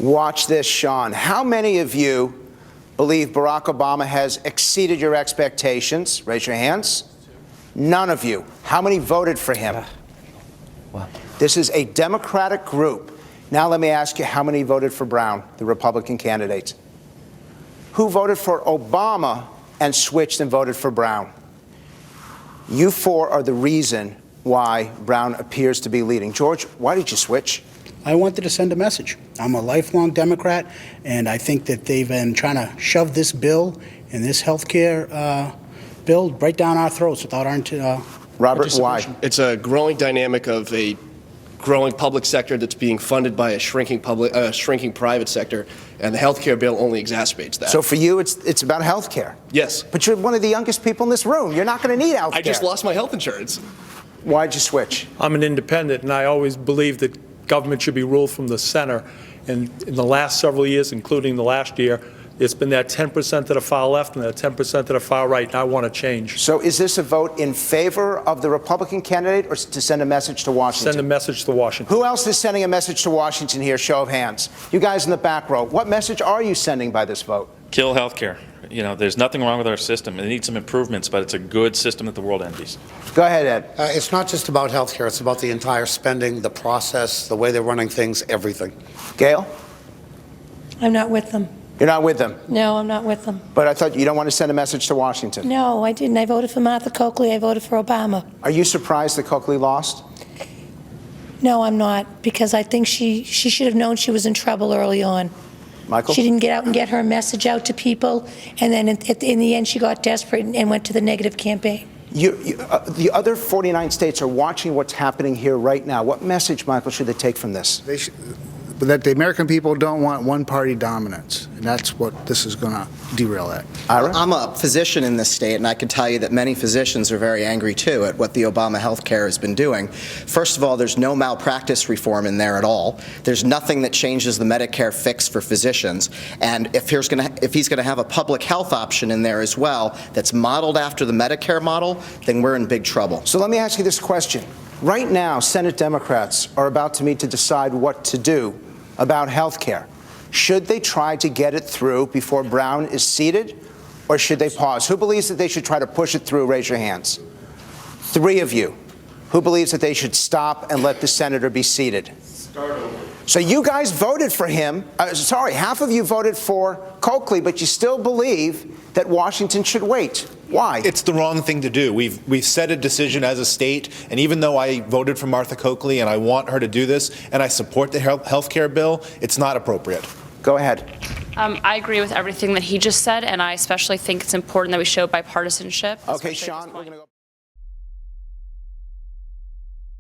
Watch this, Sean. How many of you believe Barack Obama has exceeded your expectations? Raise your hands. None of you. How many voted for him? Wow. This is a Democratic group. Now let me ask you, how many voted for Brown, the Republican candidate? Who voted for Obama and switched and voted for Brown? You four are the reason why Brown appears to be leading. George, why did you switch? I wanted to send a message. I'm a lifelong Democrat, and I think that they've been trying to shove this bill and this health care bill right down our throats without our Robert, why? It's a growing dynamic of a growing public sector that's being funded by a shrinking private sector, and the health care bill only exacerbates that. So for you, it's about health care? Yes. But you're one of the youngest people in this room. You're not going to need health care. I just lost my health insurance. Why'd you switch? I'm an independent, and I always believe that government should be ruled from the center. And in the last several years, including the last year, it's been that 10% to the far left and that 10% to the far right, and I want to change. So is this a vote in favor of the Republican candidate or to send a message to Washington? Send a message to Washington. Who else is sending a message to Washington here? Show of hands. You guys in the back row, what message are you sending by this vote? Kill healthcare. You know, there's nothing wrong with our system. It needs some improvements, but it's a good system that the world envies. Go ahead, Ed. It's not just about health care. It's about the entire spending, the process, the way they're running things, everything. Gail? I'm not with them. You're not with them? No, I'm not with them. But I thought you don't want to send a message to Washington. No, I didn't. I voted for Martha Coakley. I voted for Obama. Are you surprised that Coakley lost? No, I'm not, because I think she should have known she was in trouble early on. Michael? She didn't get out and get her message out to people, and then in the end she got desperate and went to the negative campaign. The other 49 states are watching what's happening here right now. What message, Michael, should they take from this? that the American people don't want one-party dominance, and that's what this is going to derail that. Ira? I'm a physician in this state, and I can tell you that many physicians are very angry, too, at what the Obama health care has been doing. First of all, there's no malpractice reform in there at all. There's nothing that changes the Medicare fix for physicians. And if he's going to have a public health option in there as well that's modeled after the Medicare model, then we're in big trouble. So let me ask you this question. Right now, Senate Democrats are about to meet to decide what to do about health care. Should they try to get it through before Brown is seated, or should they pause? Who believes that they should try to push it through? Raise your hands. 3 of you. Who believes that they should stop and let the senator be seated? Start over. So you guys voted for him. Sorry, half of you voted for Coakley, but you still believe that Washington should wait. Why? It's the wrong thing to do. We've set a decision as a state, and even though I voted for Martha Coakley and I want her to do this, and I support the health care bill, it's not appropriate. Go ahead. I agree with everything that he just said, and I especially think it's important that we show bipartisanship. Okay, Sean, we're going to go.